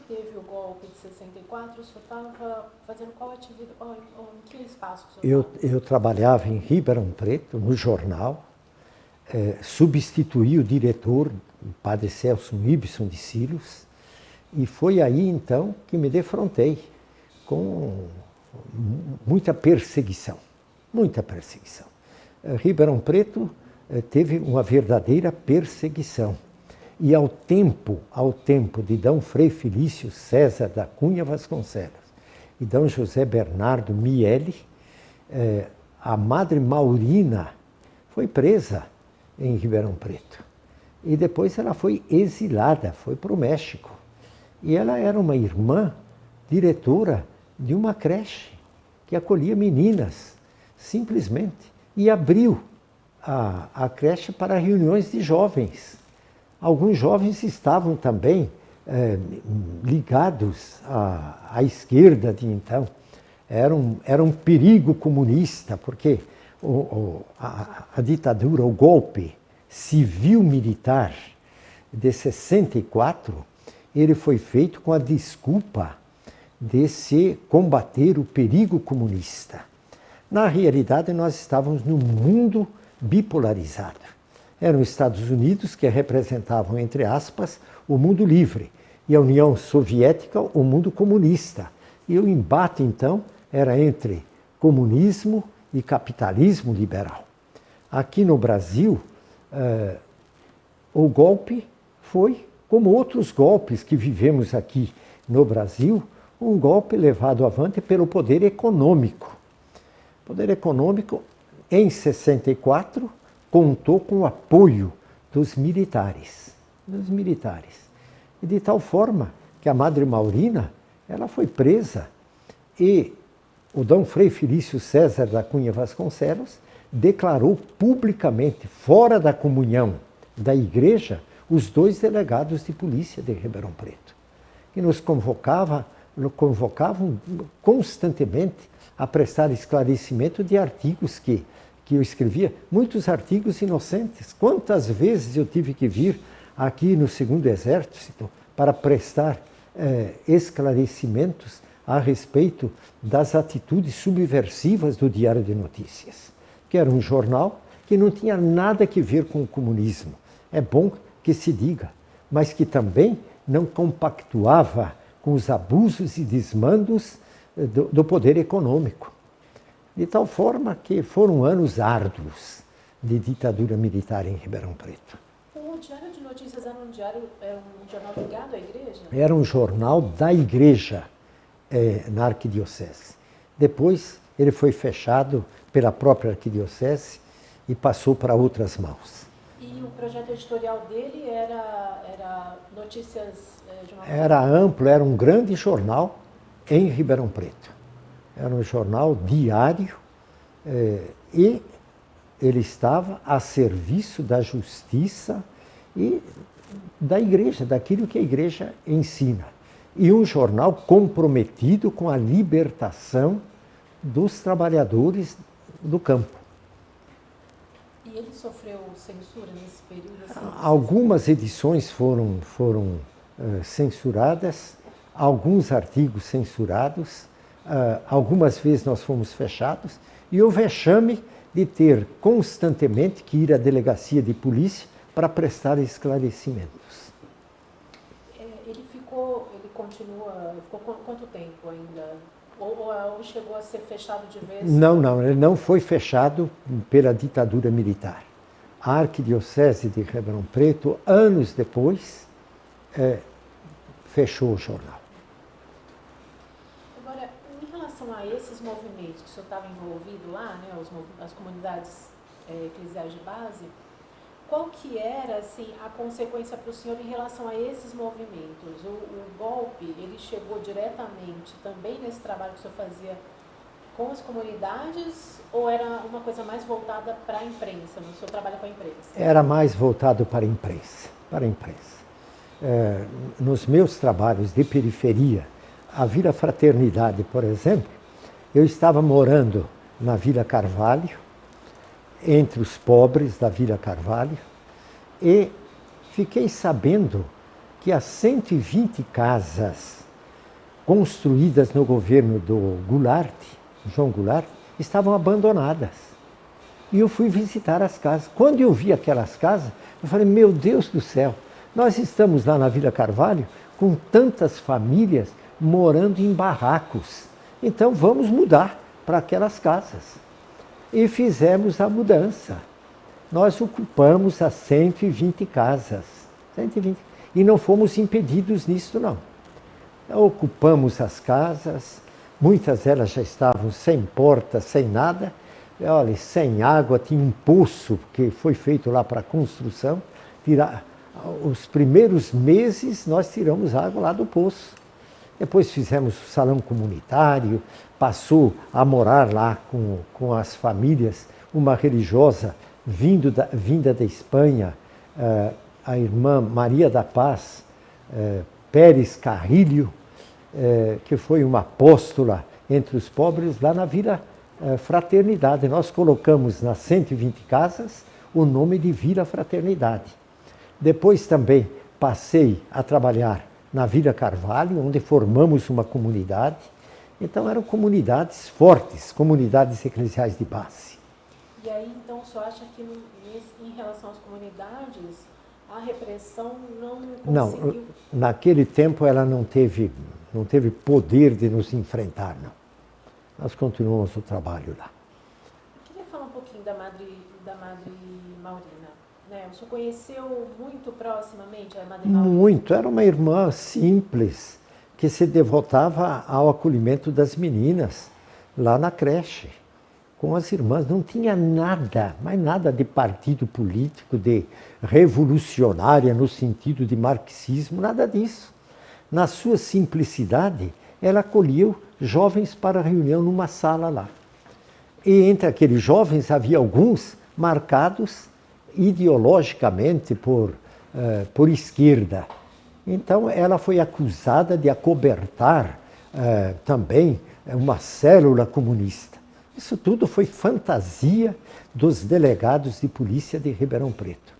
teve o golpe de 64, o senhor estava fazendo qual atividade, em que espaço o senhor estava? Eu trabalhava em Ribeirão Preto, no jornal, substituí o diretor, o padre Celso Ibson de Silos, e foi aí então que me defrontei com muita perseguição, muita perseguição. Ribeirão Preto teve uma verdadeira perseguição. E ao tempo de D. Frei Felício César da Cunha Vasconcelos e D. José Bernardo Miele, a Madre Maurina foi presa em Ribeirão Preto. E depois ela foi exilada, foi para o México. E ela era uma irmã diretora de uma creche que acolhia meninas, simplesmente, e abriu a creche para reuniões de jovens. Alguns jovens estavam também ligados à esquerda de então. Era um perigo comunista, porque a ditadura, o golpe civil-militar de 64, ele foi feito com a desculpa de se combater o perigo comunista. Na realidade, nós estávamos num mundo bipolarizado. Eram os Estados Unidos que representavam, entre aspas, o mundo livre, e a União Soviética, o mundo comunista. E o embate, então, era entre comunismo e capitalismo liberal. Aqui no Brasil, o golpe foi, como outros golpes que vivemos aqui no Brasil, um golpe levado avante pelo poder econômico. O poder econômico, em 64, contou com o apoio dos militares. E de tal forma que a Madre Maurina, ela foi presa e o D. Frei Felício César da Cunha Vasconcelos declarou publicamente, fora da comunhão da igreja, os 2 delegados de polícia de Ribeirão Preto, que nos convocavam constantemente a prestar esclarecimento de artigos que eu escrevia, muitos artigos inocentes. Quantas vezes eu tive que vir aqui no 2º Exército para prestar esclarecimentos a respeito das atitudes subversivas do Diário de Notícias, que era um jornal que não tinha nada a ver com o comunismo. É bom que se diga, mas que também não compactuava com os abusos e desmandos do poder econômico. De tal forma que foram anos árduos de ditadura militar em Ribeirão Preto. O Diário de Notícias era um jornal ligado à igreja? Era um jornal da igreja na arquidiocese. Depois ele foi fechado pela própria arquidiocese e passou para outras mãos. E o projeto editorial dele era notícias de uma... Era amplo, era um grande jornal em Ribeirão Preto. Era um jornal diário e ele estava a serviço da justiça e da igreja, daquilo que a igreja ensina. E um jornal comprometido com a libertação dos trabalhadores do campo. E ele sofreu censura nesse período? Assim? Algumas edições foram censuradas, alguns artigos censurados, algumas vezes nós fomos fechados, e o vexame de ter constantemente que ir à delegacia de polícia para prestar esclarecimentos. Ficou quanto tempo ainda? Ou chegou a ser fechado de vez? Não, ele não foi fechado pela ditadura militar. A Arquidiocese de Ribeirão Preto, anos depois, fechou o jornal. Agora, em relação a esses movimentos que o senhor estava envolvido lá, né, as comunidades eclesiais de base, qual que era assim, a consequência para o senhor em relação a esses movimentos? O golpe, ele chegou diretamente também nesse trabalho que o senhor fazia com as comunidades ou era uma coisa mais voltada para a imprensa, no seu trabalho com a imprensa? Era mais voltado para a imprensa. Nos meus trabalhos de periferia, a Vila Fraternidade, por exemplo, eu estava morando na Vila Carvalho, entre os pobres da Vila Carvalho, e fiquei sabendo que as 120 casas construídas no governo do Goulart, João Goulart, estavam abandonadas. E eu fui visitar as casas. Quando eu vi aquelas casas, eu falei, meu Deus do céu, nós estamos lá na Vila Carvalho com tantas famílias morando em barracos. Então vamos mudar para aquelas casas. E fizemos a mudança. Nós ocupamos as 120 casas. 120. E não fomos impedidos nisso, não. Ocupamos as casas, muitas delas já estavam sem porta, sem nada. Olha, sem água, tinha um poço que foi feito lá para a construção. Os primeiros meses nós tiramos água lá do poço. Depois fizemos o salão comunitário, passou a morar lá com as famílias, uma religiosa vinda da Espanha, a irmã Maria da Paz Pérez Carrilho, que foi uma apóstola entre os pobres lá na Vila Fraternidade. Nós colocamos nas 120 casas o nome de Vila Fraternidade. Depois também passei a trabalhar na Vila Carvalho, onde formamos uma comunidade. Então eram comunidades fortes, comunidades eclesiais de base. E aí, então, o senhor acha que em relação às comunidades, a repressão não conseguiu? Não, naquele tempo ela não teve poder de nos enfrentar, não. Nós continuamos o trabalho lá. Eu queria falar um pouquinho da Madre Maurina. Né? O senhor conheceu muito proximamente a Madre Maurina? Muito, era uma irmã simples, que se devotava ao acolhimento das meninas, lá na creche, com as irmãs. Não tinha nada, mas nada de partido político, de revolucionária no sentido de marxismo, nada disso. Na sua simplicidade, ela acolheu jovens para a reunião numa sala lá. E entre aqueles jovens havia alguns marcados ideologicamente por esquerda. Então ela foi acusada de acobertar também uma célula comunista. Isso tudo foi fantasia dos delegados de polícia de Ribeirão Preto.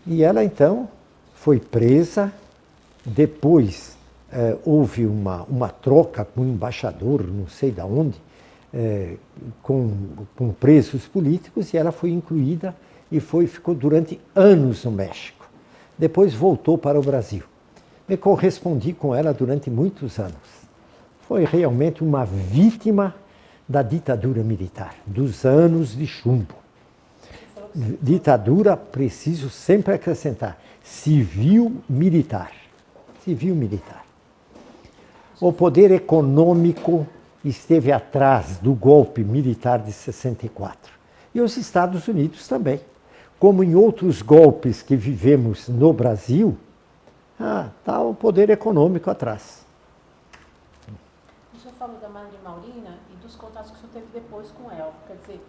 E ela então foi presa, depois houve uma troca com o embaixador, não sei de onde, com presos políticos, e ela foi incluída e ficou durante anos no México. Depois voltou para o Brasil. Me correspondi com ela durante muitos anos. Foi realmente uma vítima da ditadura militar, dos anos de chumbo. Ditadura, preciso sempre acrescentar, civil-militar. Civil-militar. O poder econômico esteve atrás do golpe militar de 64. E os Estados Unidos também. Como em outros golpes que vivemos no Brasil, está o poder econômico atrás. O senhor falou da Madre Maurina e dos contatos que o senhor teve depois com ela. Quer dizer,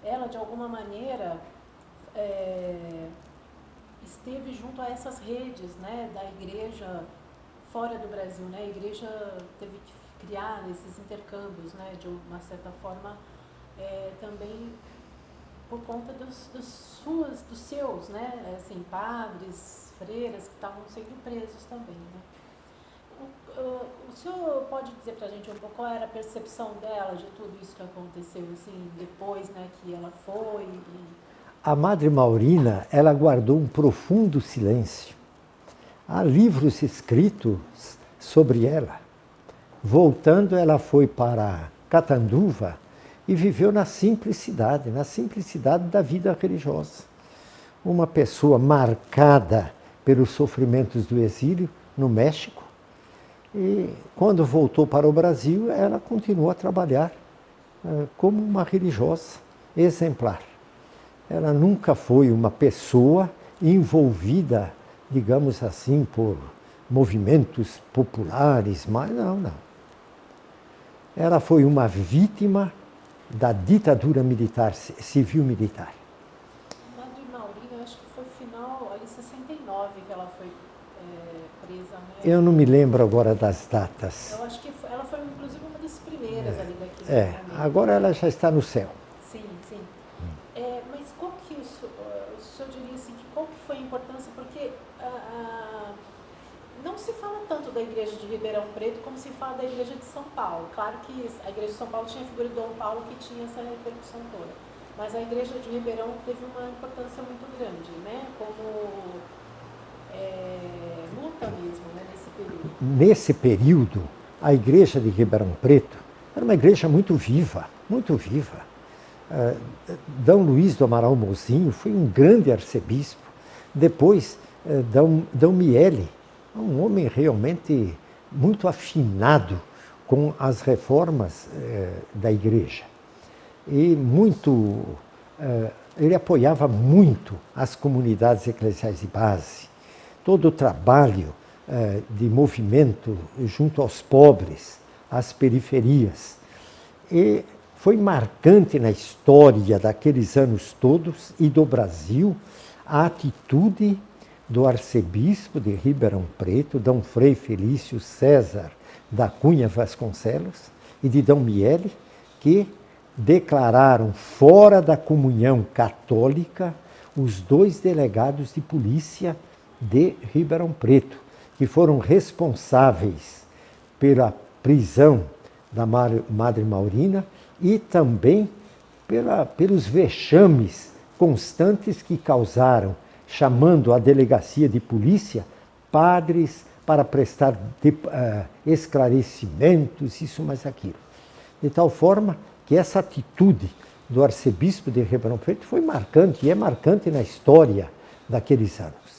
ela de alguma maneira esteve junto a essas redes, né, da igreja fora do Brasil, né? A igreja teve que criar esses intercâmbios, né, de uma certa forma, também por conta dos seus, né, assim, padres, freiras que estavam sendo presos também, né? O senhor pode dizer para a gente um pouco qual era a percepção dela de tudo isso que aconteceu, assim, depois, né, que ela foi? A Madre Maurina, ela guardou um profundo silêncio. Há livros escritos sobre ela. Voltando, ela foi para Catanduva e viveu na simplicidade da vida religiosa. Uma pessoa marcada pelos sofrimentos do exílio no México. E quando voltou para o Brasil, ela continuou a trabalhar como uma religiosa exemplar. Ela nunca foi uma pessoa envolvida, digamos assim, por movimentos populares, mas não. Ela foi uma vítima da ditadura militar, civil-militar. Madre Maurina, acho que foi final, ali, 69 que ela foi presa, né? Eu não me lembro agora das datas. Eu acho que ela foi, inclusive, uma das primeiras ali daquele momento. Agora ela já está no céu. Sim. Mas qual que o senhor diria assim, qual que foi a importância? Porque não se fala tanto da igreja de Ribeirão Preto como se fala da igreja de São Paulo. Claro que a igreja de São Paulo tinha a figura de Dom Paulo que tinha essa repercussão toda. Mas a igreja de Ribeirão teve uma importância muito grande, né? Como luta mesmo, né? Nesse período. Nesse período, a igreja de Ribeirão Preto era uma igreja muito viva, muito viva. D. Luís do Amaral Mozinho foi um grande arcebispo. Depois, D. Miele, um homem realmente muito afinado com as reformas da igreja. E ele apoiava muito as comunidades eclesiais de base, todo o trabalho de movimento junto aos pobres, às periferias. E foi marcante na história daqueles anos todos e do Brasil a atitude do arcebispo de Ribeirão Preto, D. Frei Felício César da Cunha Vasconcelos, e de D. Miele, que declararam fora da comunhão católica os 2 delegados de polícia de Ribeirão Preto, que foram responsáveis pela prisão da Madre Maurina e também pelos vexames constantes que causaram, chamando a delegacia de polícia padres para prestar esclarecimentos, isso mais aquilo. De tal forma que essa atitude do arcebispo de Ribeirão Preto foi marcante, e é marcante na história daqueles anos.